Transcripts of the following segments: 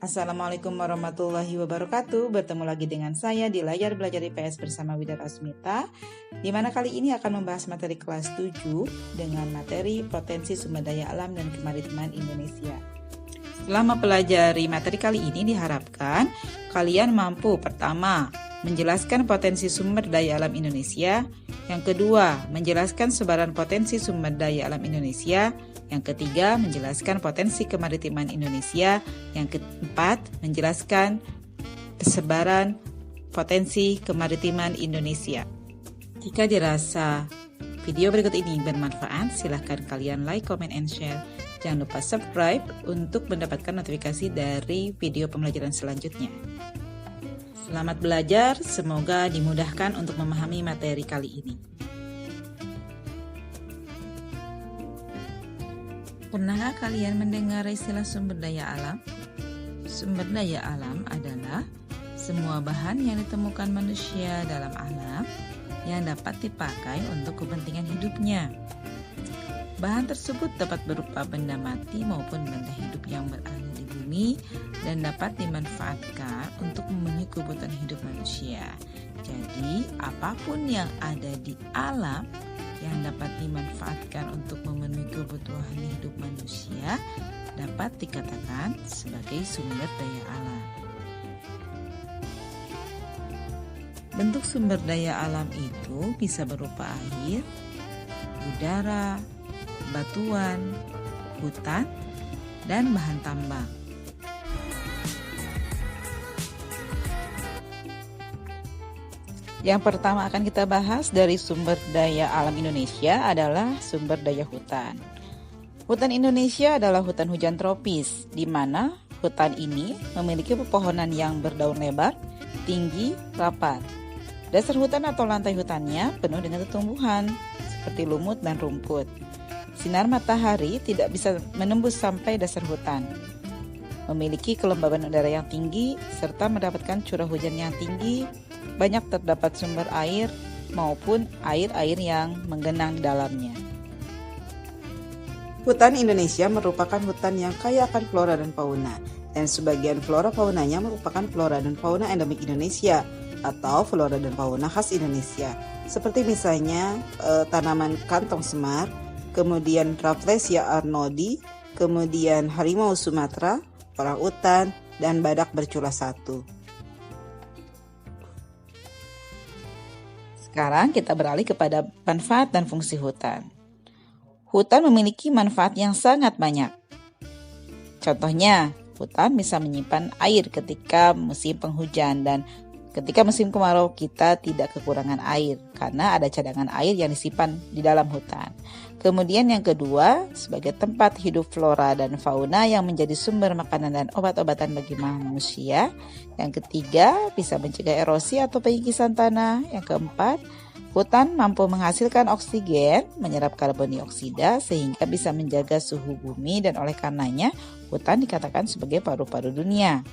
Assalamualaikum warahmatullahi wabarakatuh. Bertemu lagi dengan saya di layar belajar IPS bersama Widar Asmita, di mana kali ini akan membahas materi kelas 7 dengan materi potensi sumber daya alam dan kemaritiman Indonesia. Setelah mempelajari materi kali ini, diharapkan kalian mampu pertama, menjelaskan potensi sumber daya alam Indonesia. Yang kedua, menjelaskan sebaran potensi sumber daya alam Indonesia. Yang ketiga, menjelaskan potensi kemaritiman Indonesia. Yang keempat, menjelaskan sebaran potensi kemaritiman Indonesia. Jika dirasa video berikut ini bermanfaat, silahkan kalian like, comment, and share. Jangan lupa subscribe untuk mendapatkan notifikasi dari video pembelajaran selanjutnya. Selamat belajar, semoga dimudahkan untuk memahami materi kali ini. Pernahkah kalian mendengar istilah sumber daya alam? Sumber daya alam adalah semua bahan yang ditemukan manusia dalam alam yang dapat dipakai untuk kepentingan hidupnya. Bahan tersebut dapat berupa benda mati maupun benda hidup yang berada di bumi dan dapat dimanfaatkan untuk memenuhi kebutuhan hidup manusia. Jadi, apapun yang ada di alam yang dapat dimanfaatkan untuk memenuhi kebutuhan hidup manusia dapat dikatakan sebagai sumber daya alam. Bentuk sumber daya alam itu bisa berupa air, udara, batuan, hutan, dan bahan tambang. Yang pertama akan kita bahas dari sumber daya alam Indonesia adalah sumber daya hutan. Hutan Indonesia adalah hutan hujan tropis, di mana hutan ini memiliki pepohonan yang berdaun lebar, tinggi, rapat. Dasar hutan atau lantai hutannya penuh dengan tumbuhan seperti lumut dan rumput. Sinar matahari tidak bisa menembus sampai dasar hutan. Memiliki kelembaban udara yang tinggi serta mendapatkan curah hujan yang tinggi. Banyak terdapat sumber air maupun air-air yang menggenang di dalamnya. Hutan Indonesia merupakan hutan yang kaya akan flora dan fauna, dan sebagian flora faunanya merupakan flora dan fauna endemik Indonesia atau flora dan fauna khas Indonesia, seperti misalnya tanaman kantong semar, kemudian Rafflesia arnoldii, kemudian harimau Sumatera, orangutan, dan badak bercula satu. Sekarang kita beralih kepada manfaat dan fungsi hutan. Hutan memiliki manfaat yang sangat banyak. Contohnya, hutan bisa menyimpan air ketika musim penghujan dan ketika musim kemarau kita tidak kekurangan air karena ada cadangan air yang disimpan di dalam hutan. Kemudian yang kedua, sebagai tempat hidup flora dan fauna yang menjadi sumber makanan dan obat-obatan bagi manusia. Yang ketiga, bisa mencegah erosi atau pengikisan tanah. Yang keempat, hutan mampu menghasilkan oksigen, menyerap karbon dioksida sehingga bisa menjaga suhu bumi dan oleh karenanya hutan dikatakan sebagai paru-paru dunia.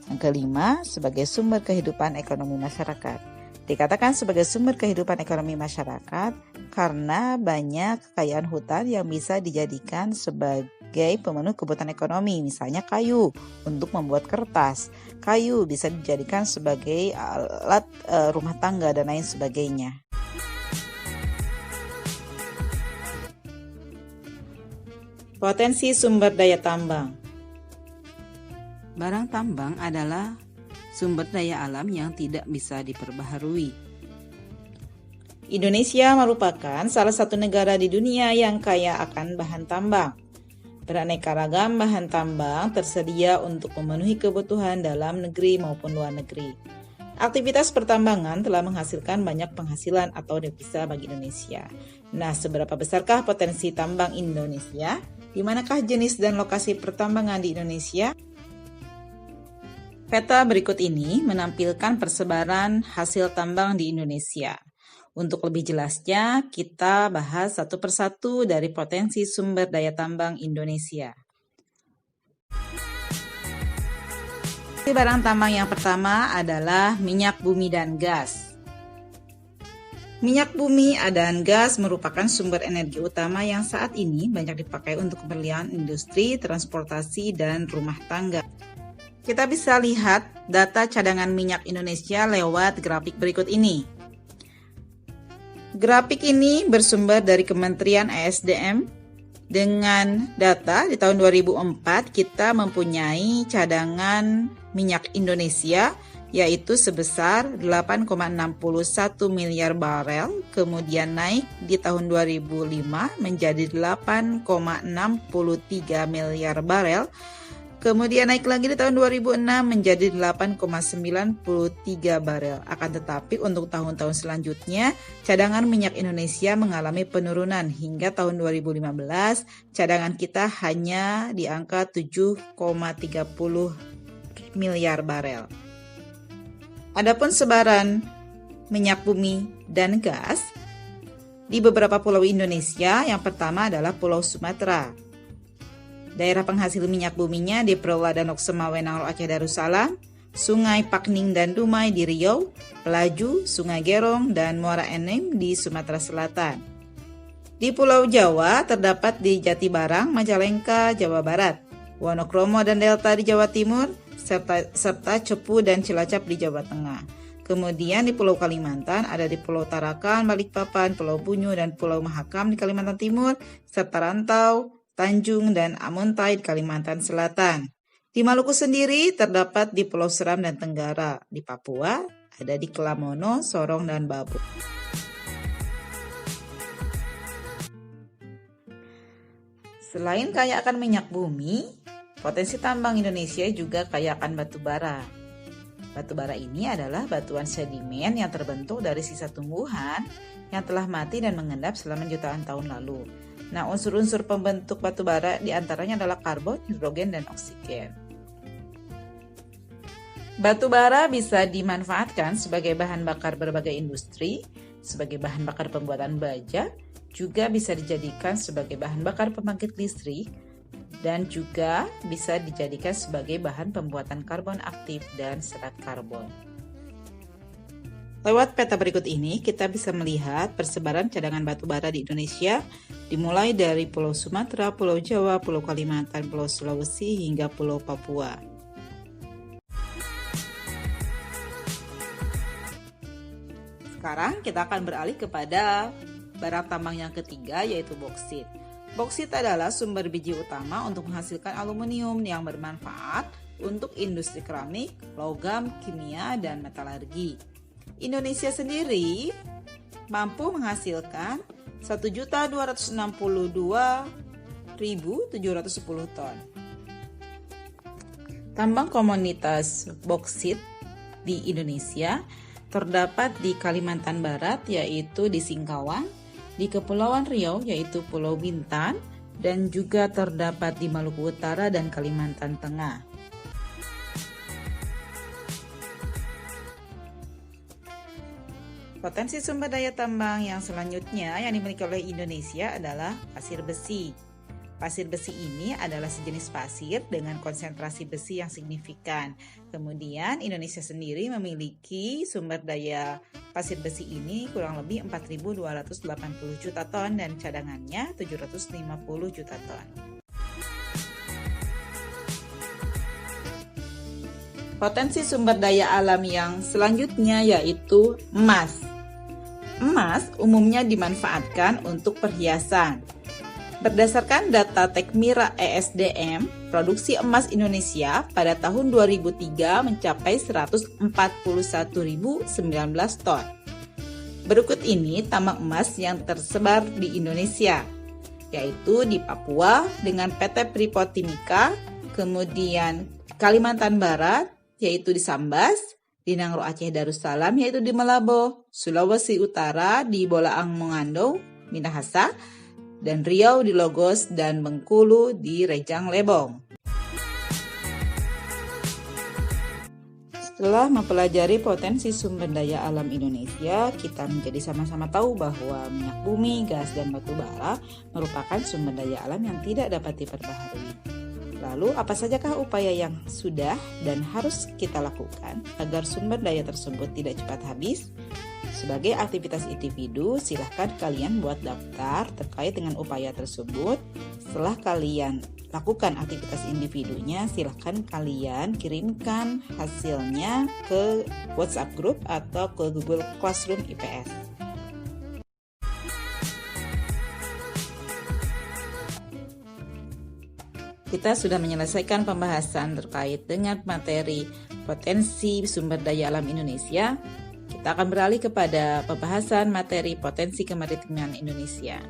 Yang kelima, sebagai sumber kehidupan ekonomi masyarakat. Dikatakan sebagai sumber kehidupan ekonomi masyarakat karena banyak kekayaan hutan yang bisa dijadikan sebagai pemenuh kebutuhan ekonomi, misalnya kayu untuk membuat kertas. Kayu bisa dijadikan sebagai alat rumah tangga dan lain sebagainya. Potensi sumber daya tambang. Barang tambang adalah sumber daya alam yang tidak bisa diperbaharui. Indonesia merupakan salah satu negara di dunia yang kaya akan bahan tambang. Beraneka ragam bahan tambang tersedia untuk memenuhi kebutuhan dalam negeri maupun luar negeri. Aktivitas pertambangan telah menghasilkan banyak penghasilan atau devisa bagi Indonesia. Nah, seberapa besarkah potensi tambang Indonesia? Di manakah jenis dan lokasi pertambangan di Indonesia? Peta berikut ini menampilkan persebaran hasil tambang di Indonesia. Untuk lebih jelasnya, kita bahas satu persatu dari potensi sumber daya tambang Indonesia. Barang tambang yang pertama adalah minyak bumi dan gas. Minyak bumi dan gas merupakan sumber energi utama yang saat ini banyak dipakai untuk keperluan industri, transportasi, dan rumah tangga. Kita bisa lihat data cadangan minyak Indonesia lewat grafik berikut ini. Grafik ini bersumber dari Kementerian ESDM. Dengan data di tahun 2004 kita mempunyai cadangan minyak Indonesia yaitu sebesar 8,61 miliar barel, kemudian naik di tahun 2005 menjadi 8,63 miliar barel, kemudian naik lagi di tahun 2006 menjadi 8,93 barel. Akan tetapi untuk tahun-tahun selanjutnya, cadangan minyak Indonesia mengalami penurunan hingga tahun 2015, cadangan kita hanya di angka 7,30 miliar barel. Adapun sebaran minyak bumi dan gas di beberapa pulau Indonesia, yang pertama adalah Pulau Sumatera. Daerah penghasil minyak buminya di Pulau Danok Semawe Nangro Aceh Darussalam, Sungai Pakning dan Dumai di Riau, Pelaju, Sungai Gerong, dan Muara Enim di Sumatera Selatan. Di Pulau Jawa terdapat di Jatibarang, Majalengka, Jawa Barat, Wonokromo dan Delta di Jawa Timur, serta Cepu dan Cilacap di Jawa Tengah. Kemudian di Pulau Kalimantan ada di Pulau Tarakan, Balikpapan, Pulau Bunyu, dan Pulau Mahakam di Kalimantan Timur, serta Rantau, Tanjung, dan Amuntai di Kalimantan Selatan. Di Maluku sendiri terdapat di Pulau Seram dan Tenggara. Di Papua ada di Kelamono, Sorong, dan Babuk. Selain kaya akan minyak bumi, potensi tambang Indonesia juga kaya akan batu bara. Batu bara ini adalah batuan sedimen yang terbentuk dari sisa tumbuhan yang telah mati dan mengendap selama jutaan tahun lalu. Nah, unsur-unsur pembentuk batu bara diantaranya adalah karbon, hidrogen, dan oksigen. Batu bara bisa dimanfaatkan sebagai bahan bakar berbagai industri, sebagai bahan bakar pembuatan baja, juga bisa dijadikan sebagai bahan bakar pembangkit listrik, dan juga bisa dijadikan sebagai bahan pembuatan karbon aktif dan serat karbon. Lewat peta berikut ini, kita bisa melihat persebaran cadangan batu bara di Indonesia, dimulai dari Pulau Sumatera, Pulau Jawa, Pulau Kalimantan, Pulau Sulawesi, hingga Pulau Papua. Sekarang kita akan beralih kepada barang tambang yang ketiga, yaitu boksit. Boksit adalah sumber biji utama untuk menghasilkan aluminium yang bermanfaat untuk industri keramik, logam, kimia, dan metalurgi. Indonesia sendiri mampu menghasilkan 1.262.710 ton. Tambang komoditas boksit di Indonesia terdapat di Kalimantan Barat, yaitu di Singkawang, di Kepulauan Riau, yaitu Pulau Bintan, dan juga terdapat di Maluku Utara dan Kalimantan Tengah. Potensi sumber daya tambang yang selanjutnya yang dimiliki oleh Indonesia adalah pasir besi. Pasir besi ini adalah sejenis pasir dengan konsentrasi besi yang signifikan. Kemudian Indonesia sendiri memiliki sumber daya pasir besi ini kurang lebih 4.280 juta ton dan cadangannya 750 juta ton. Potensi sumber daya alam yang selanjutnya yaitu emas. Emas umumnya dimanfaatkan untuk perhiasan. Berdasarkan data Tekmira ESDM, produksi emas Indonesia pada tahun 2003 mencapai 141.019 ton. Berikut ini tambang emas yang tersebar di Indonesia, yaitu di Papua dengan PT Freeport Timika, kemudian Kalimantan Barat, yaitu di Sambas, di Nangro Aceh Darussalam, yaitu di Malabo, Sulawesi Utara, di Bolaang Mongondo, Minahasa, dan Riau di Logos, dan Bengkulu di Rejang Lebong. Setelah mempelajari potensi sumber daya alam Indonesia, kita menjadi sama-sama tahu bahwa minyak bumi, gas, dan batu bara merupakan sumber daya alam yang tidak dapat diperbaharui. Lalu, apa sajakah upaya yang sudah dan harus kita lakukan agar sumber daya tersebut tidak cepat habis? Sebagai aktivitas individu, silahkan kalian buat daftar terkait dengan upaya tersebut. Setelah kalian lakukan aktivitas individunya, silahkan kalian kirimkan hasilnya ke WhatsApp group atau ke Google Classroom IPS. Kita sudah menyelesaikan pembahasan terkait dengan materi potensi sumber daya alam Indonesia. Kita akan beralih kepada pembahasan materi potensi kemaritiman Indonesia.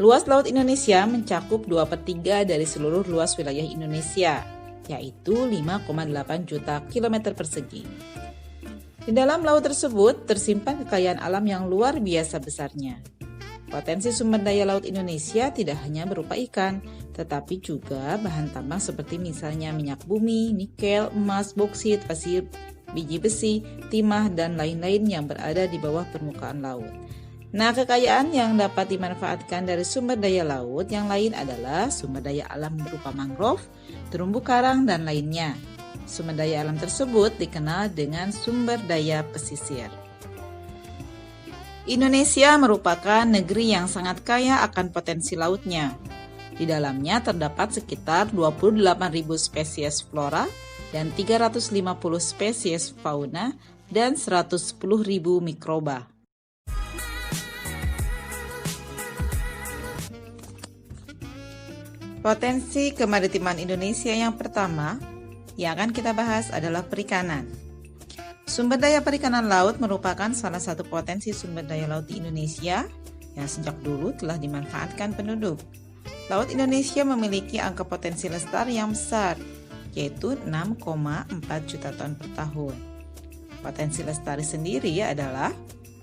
Luas laut Indonesia mencakup 2/3 dari seluruh luas wilayah Indonesia, yaitu 5,8 juta kilometer persegi. Di dalam laut tersebut tersimpan kekayaan alam yang luar biasa besarnya. Potensi sumber daya laut Indonesia tidak hanya berupa ikan, tetapi juga bahan tambang seperti misalnya minyak bumi, nikel, emas, boksit, pasir, biji besi, timah, dan lain-lain yang berada di bawah permukaan laut. Nah, kekayaan yang dapat dimanfaatkan dari sumber daya laut yang lain adalah sumber daya alam berupa mangrove, terumbu karang, dan lainnya. Sumber daya alam tersebut dikenal dengan sumber daya pesisir. Indonesia merupakan negeri yang sangat kaya akan potensi lautnya. Di dalamnya terdapat sekitar 28.000 spesies flora dan 350 spesies fauna dan 110.000 mikroba. Potensi kemaritiman Indonesia yang pertama yang akan kita bahas adalah perikanan. Sumber daya perikanan laut merupakan salah satu potensi sumber daya laut di Indonesia yang sejak dulu telah dimanfaatkan penduduk. Laut Indonesia memiliki angka potensi lestari yang besar, yaitu 6,4 juta ton per tahun. Potensi lestari sendiri adalah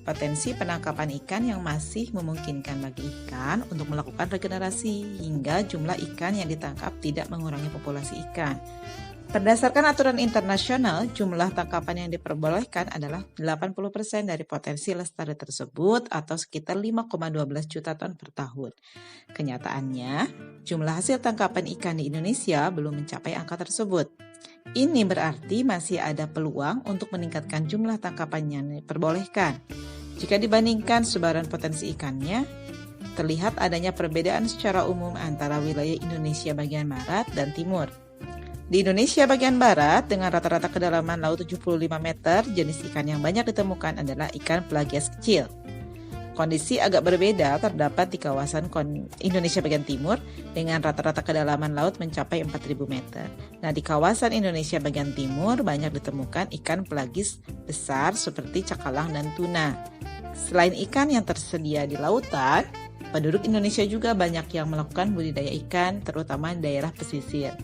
potensi penangkapan ikan yang masih memungkinkan bagi ikan untuk melakukan regenerasi hingga jumlah ikan yang ditangkap tidak mengurangi populasi ikan. Berdasarkan aturan internasional, jumlah tangkapan yang diperbolehkan adalah 80% dari potensi lestari tersebut atau sekitar 5,12 juta ton per tahun. Kenyataannya, jumlah hasil tangkapan ikan di Indonesia belum mencapai angka tersebut. Ini berarti masih ada peluang untuk meningkatkan jumlah tangkapan yang diperbolehkan. Jika dibandingkan sebaran potensi ikannya, terlihat adanya perbedaan secara umum antara wilayah Indonesia bagian barat dan timur. Di Indonesia bagian barat, dengan rata-rata kedalaman laut 75 meter, jenis ikan yang banyak ditemukan adalah ikan pelagias kecil. Kondisi agak berbeda terdapat di kawasan Indonesia bagian timur dengan rata-rata kedalaman laut mencapai 4.000 meter. Nah, di kawasan Indonesia bagian timur banyak ditemukan ikan pelagis besar seperti cakalang dan tuna. Selain ikan yang tersedia di lautan, penduduk Indonesia juga banyak yang melakukan budidaya ikan, terutama di daerah pesisir.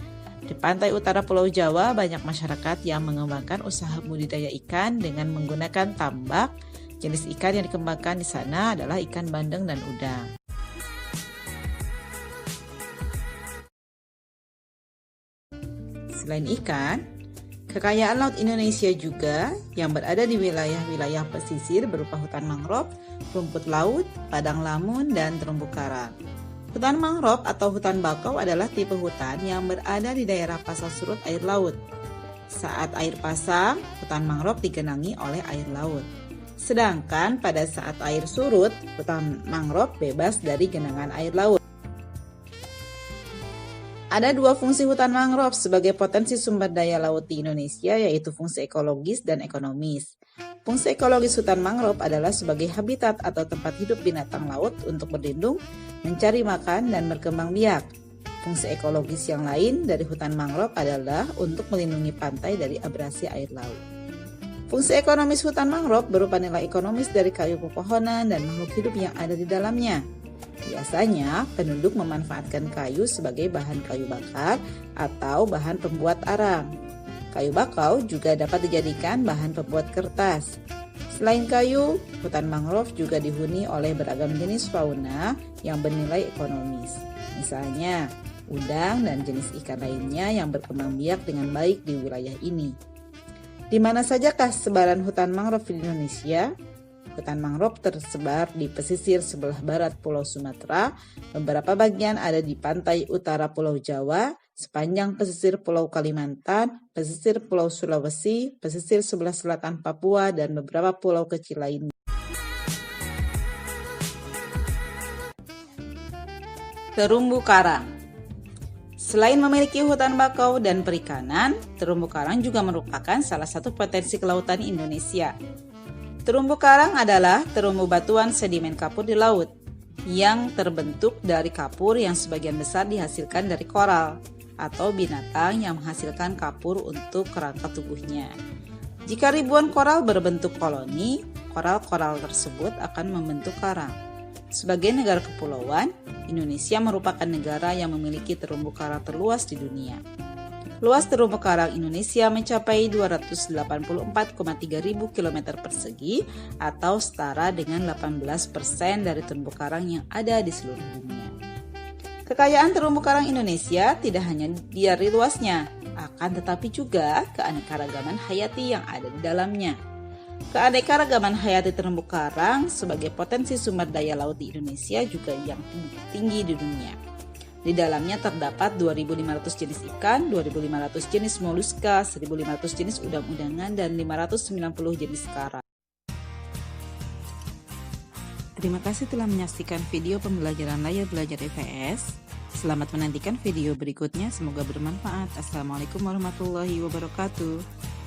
Di pantai utara Pulau Jawa, banyak masyarakat yang mengembangkan usaha budidaya ikan dengan menggunakan tambak. Jenis ikan yang dikembangkan di sana adalah ikan bandeng dan udang. Selain ikan, kekayaan laut Indonesia juga yang berada di wilayah-wilayah pesisir berupa hutan mangrove, rumput laut, padang lamun, dan terumbu karang. Hutan mangrove atau hutan bakau adalah tipe hutan yang berada di daerah pasang surut air laut. Saat air pasang, hutan mangrove digenangi oleh air laut. Sedangkan pada saat air surut, hutan mangrove bebas dari genangan air laut. Ada dua fungsi hutan mangrove sebagai potensi sumber daya laut di Indonesia, yaitu fungsi ekologis dan ekonomis. Fungsi ekologis hutan mangrove adalah sebagai habitat atau tempat hidup binatang laut untuk berlindung, mencari makan, dan berkembang biak. Fungsi ekologis yang lain dari hutan mangrove adalah untuk melindungi pantai dari abrasi air laut. Fungsi ekonomis hutan mangrove berupa nilai ekonomis dari kayu pepohonan dan makhluk hidup yang ada di dalamnya. Biasanya, penduduk memanfaatkan kayu sebagai bahan kayu bakar atau bahan pembuat arang. Kayu bakau juga dapat dijadikan bahan pembuat kertas. Selain kayu, hutan mangrove juga dihuni oleh beragam jenis fauna yang bernilai ekonomis. Misalnya, udang dan jenis ikan lainnya yang berkembang biak dengan baik di wilayah ini. Di mana sajakah sebaran hutan mangrove di Indonesia? Hutan mangrove tersebar di pesisir sebelah barat Pulau Sumatera, beberapa bagian ada di pantai utara Pulau Jawa, sepanjang pesisir Pulau Kalimantan, pesisir Pulau Sulawesi, pesisir sebelah selatan Papua, dan beberapa pulau kecil lainnya. Terumbu karang. Selain memiliki hutan bakau dan perikanan, terumbu karang juga merupakan salah satu potensi kelautan Indonesia. Terumbu karang adalah terumbu batuan sedimen kapur di laut yang terbentuk dari kapur yang sebagian besar dihasilkan dari koral atau binatang yang menghasilkan kapur untuk kerangka tubuhnya. Jika ribuan koral berbentuk koloni, koral-koral tersebut akan membentuk karang. Sebagai negara kepulauan, Indonesia merupakan negara yang memiliki terumbu karang terluas di dunia. Luas terumbu karang Indonesia mencapai 284,3 ribu km persegi atau setara dengan 18% dari terumbu karang yang ada di seluruh dunia. Kekayaan terumbu karang Indonesia tidak hanya dari luasnya, akan tetapi juga keanekaragaman hayati yang ada di dalamnya. Keanekaragaman hayati terumbu karang sebagai potensi sumber daya laut di Indonesia juga yang tinggi di dunia. Di dalamnya terdapat 2.500 jenis ikan, 2.500 jenis moluska, 1.500 jenis udang-udangan, dan 590 jenis karang. Terima kasih telah menyaksikan video pembelajaran layar belajar IPS. Selamat menantikan video berikutnya, semoga bermanfaat. Assalamualaikum warahmatullahi wabarakatuh.